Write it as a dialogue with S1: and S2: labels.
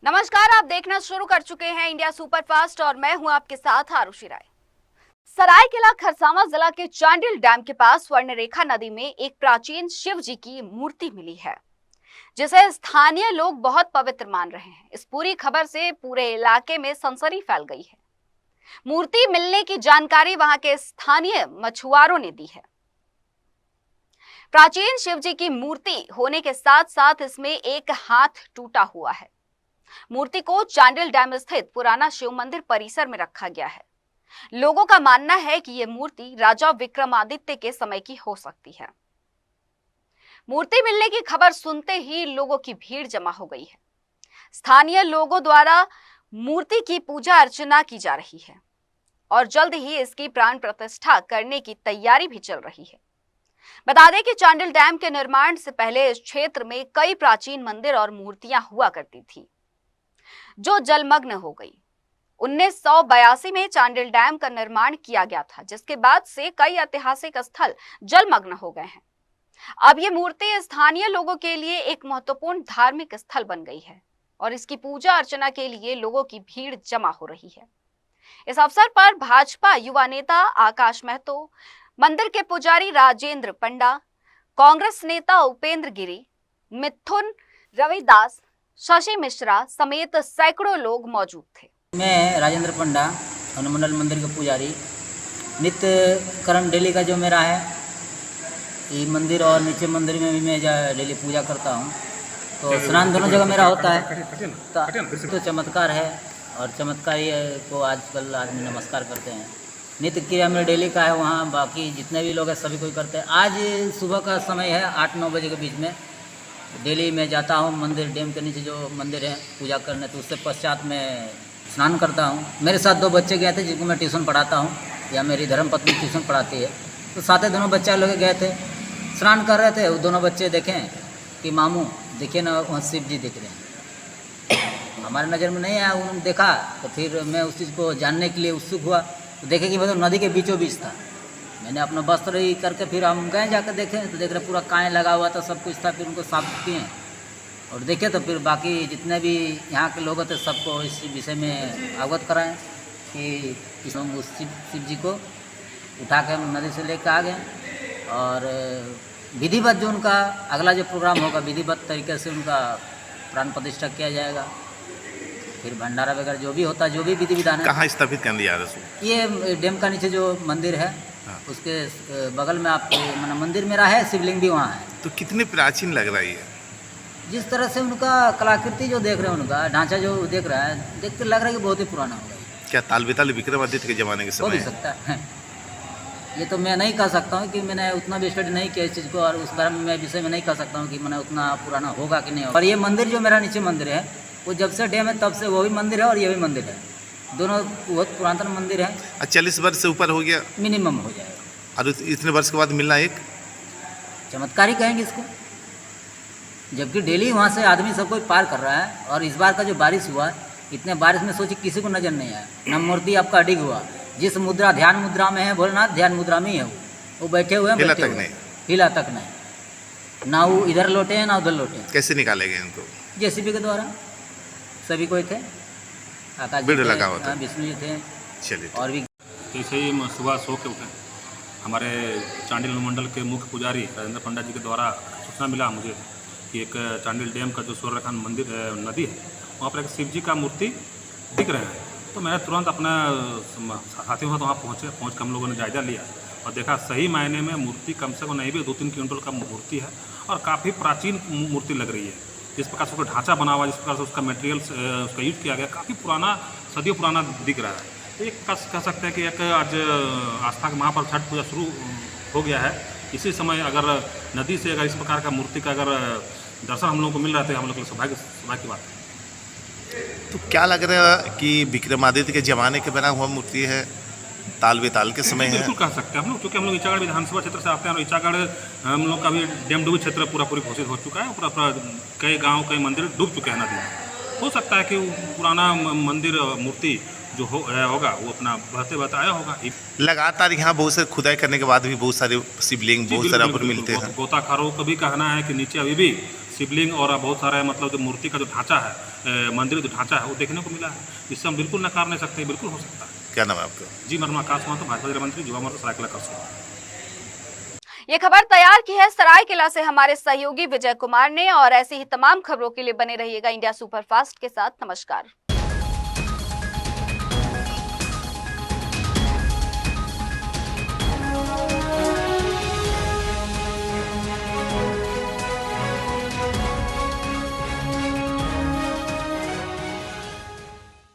S1: नमस्कार, आप देखना शुरू कर चुके हैं इंडिया सुपरफास्ट और मैं हूं आपके साथ आरुषि राय। सरायकेला खरसावां जिला के चांडिल डैम के पास स्वर्णरेखा नदी में एक प्राचीन शिव जी की मूर्ति मिली है, जिसे स्थानीय लोग बहुत पवित्र मान रहे हैं। इस पूरी खबर से पूरे इलाके में सनसनी फैल गई है। मूर्ति मिलने की जानकारी वहां के स्थानीय मछुआरों ने दी है। प्राचीन शिव जी की मूर्ति होने के साथ साथ इसमें एक हाथ टूटा हुआ है। मूर्ति को चांडिल डैम स्थित पुराना शिव मंदिर परिसर में रखा गया है। लोगों का मानना है कि यह मूर्ति राजा विक्रमादित्य के समय की हो सकती है। मूर्ति मिलने की खबर सुनते ही लोगों की भीड़ जमा हो गई है। स्थानीय लोगों द्वारा मूर्ति की पूजा अर्चना की जा रही है और जल्द ही इसकी प्राण प्रतिष्ठा करने की तैयारी भी चल रही है। बता दें कि चांडिल डैम के निर्माण से पहले इस क्षेत्र में कई प्राचीन मंदिर और मूर्तियां हुआ करती थी, जो जलमग्न हो गई। 1982 में चांडिल डैम का निर्माण किया गया था, जिसके बाद से कई ऐतिहासिक स्थल जलमग्न हो गए हैं। अब ये मूर्ति स्थानीय लोगों के लिए एक महत्वपूर्ण धार्मिक स्थल बन गई है और इसकी पूजा अर्चना के लिए लोगों की भीड़ जमा हो रही है। इस अवसर पर भाजपा युवा नेता आकाश महतो, मंदिर के पुजारी राजेंद्र पंडा, कांग्रेस नेता उपेंद्र गिरी, मिथुन रविदास, शशि मिश्रा समेत सैकड़ों लोग मौजूद थे।
S2: मैं राजेंद्र पंडा, अनुमंडल मंदिर का पुजारी। नित्य कर्म डेली का जो मेरा है, ये मंदिर और नीचे मंदिर में भी मैं डेली पूजा करता हूँ। तो स्नान दोनों जगह मेरा होता है। तो चमत्कार है और चमत्कार को आजकल आदमी नमस्कार करते हैं। नित्य क्रिया मेरा डेली का है, वहाँ बाकी जितने भी लोग हैं सभी कोई करते हैं। आज सुबह का समय है 8-9 बजे के बीच में डेली मैं जाता हूँ मंदिर, डैम के नीचे जो मंदिर है पूजा करने। तो उससे पश्चात मैं स्नान करता हूँ। मेरे साथ 2 बच्चे गए थे जिनको मैं ट्यूशन पढ़ाता हूँ, या मेरी धर्मपत्नी ट्यूशन पढ़ाती है। तो साथ ही दोनों बच्चे लोग गए थे, स्नान कर रहे थे। वो दोनों बच्चे देखें कि मामू देखिए ना, वहाँ शिव जी दिख रहे हैं। हमारे नज़र में नहीं आया, उन्होंने देखा तो फिर मैं उस चीज़ को जानने के लिए उत्सुक हुआ। तो देखे कि मतलब नदी के बीचों बीच था। मैंने अपना वस्त्र ही करके फिर हम गए जाकर देखें तो देख रहे पूरा कांय लगा हुआ था, सब कुछ था। फिर उनको साफ किए और देखे तो फिर बाकी जितने भी यहाँ के लोग थे सबको इस विषय में अवगत कराएं कि इस लोग उस शिव जी को उठा के हम नदी से लेकर आ गए। और विधिवत जो उनका अगला जो प्रोग्राम होगा, विधिवत तरीके से उनका प्राण प्रतिष्ठा किया जाएगा। फिर भंडारा वगैरह जो भी होता है, जो भी विधि विधान है।
S3: कहाँ स्थापित कर दिया?
S2: ये डैम का नीचे जो मंदिर है, हाँ, उसके बगल में आपको मंदिर मेरा है, शिवलिंग भी वहाँ है।
S3: तो कितने प्राचीन लग रही है?
S2: जिस तरह से उनका कलाकृति जो देख रहे हैं, उनका ढांचा जो देख रहा है, देख कर लग रहा है कि बहुत ही पुराना होगा।
S3: क्या ताल बेताल विक्रमादित्य के जमाने के समय?
S2: हो भी सकता है। ये तो मैं नहीं कह सकता हूँ कि मैंने उतना भी स्टडी नहीं किया इस चीज़ को, और उस बारे में मैं विषय में नहीं कह सकता हूँ कि मैंने उतना पुराना होगा कि नहीं होगा। और ये मंदिर जो मेरा नीचे मंदिर है, वो जब से डैम है तब से वो भी मंदिर है और ये भी मंदिर है। दोनों बहुत पुरातन मंदिर है।
S3: 40 वर्ष से ऊपर हो गया
S2: मिनिमम हो जाएगा।
S3: और इतने वर्ष के बाद मिलना एक
S2: चमत्कार ही कहेंगे इसको, जबकि डेली वहाँ से आदमी सब कोई पार कर रहा है। और इस बार का जो बारिश हुआ, इतने बारिश में सोचिए किसी को नजर नहीं आया। न मूर्ति आपका अडिग हुआ। जिस मुद्रा ध्यान मुद्रा में है भोलेनाथ, ध्यान मुद्रा में ही है वो बैठे हुए हैं, हिला तक नहीं। ना वो इधर लौटे हैं ना उधर लौटे।
S3: कैसे निकाले गए उनको?
S2: जेसीबी के द्वारा। सभी कोई थे, आकाश
S3: भीड़ लगा हुआ था,
S2: विष्णु जी थे।
S3: चलिए,
S2: और भी
S4: जैसे ही सुबह सो के उठे, हमारे चांडिल अनुमंडल के मुख्य पुजारी राजेंद्र पंडा जी के द्वारा सूचना मिला मुझे कि एक चांडिल डैम का जो स्वर्णरेखा मंदिर नदी है, वहाँ पर एक शिव जी का मूर्ति दिख रहे हैं। तो मैंने तुरंत अपने साथियों के साथ वहाँ पहुँच के हम लोगों ने जायजा लिया और देखा सही मायने में मूर्ति कम से कम नहीं भी 2-3 क्विंटल का मूर्ति है और काफ़ी प्राचीन मूर्ति लग रही है। जिस प्रकार से उसका ढांचा बना हुआ, जिस प्रकार से उसका मटेरियल उसका यूज किया गया, काफ़ी पुराना, सदियों पुराना दिख रहा है। तो एक कह सकते हैं कि एक आज आस्था के वहाँ पर छठ पूजा शुरू हो गया है। इसी समय अगर नदी से अगर इस प्रकार का मूर्ति का अगर दर्शन हम लोगों को मिल रहा था, हम लोग के लिए सौभाग्य की बात है।
S3: तो क्या लग रहा है कि विक्रमादित्य के जमाने के बना हुआ मूर्ति है, ताल बेताल के समय है?
S4: बिल्कुल कह सकते हैं हम लोग, क्योंकि हम लोग ईचागढ़ विधानसभा क्षेत्र से आते हैं और ईचागढ़ हम लोग का भी डैम क्षेत्र पूरी घोषित हो चुका है। पूरा कई गांव कई मंदिर डूब चुके हैं नदी में। हो सकता है कि पुराना मंदिर मूर्ति जो होगा वो अपना बहते बहते आया होगा।
S3: लगातार यहाँ बहुत सारे खुदाई करने के बाद भी बहुत सारे शिवलिंग, बहुत सारे मिलते हैं।
S4: गोताखारों का भी कहना है कि नीचे अभी भी शिवलिंग और बहुत सारे मतलब जो मूर्ति का जो ढांचा है, मंदिर जो ढांचा है वो देखने को मिला है। इससे हम बिल्कुल नकार नहीं सकते, बिल्कुल हो सकता है।
S3: क्या नाम है आपका?
S4: जी, मेरा नाम आकाश महतो, भाजपा जिला मंत्री, युवा मोर्चा सरायकेला कसबा।
S1: ये खबर तैयार की है सरायकेला से हमारे सहयोगी विजय कुमार ने, और ऐसी ही तमाम खबरों के लिए बने रहिएगा इंडिया सुपरफास्ट के साथ। नमस्कार।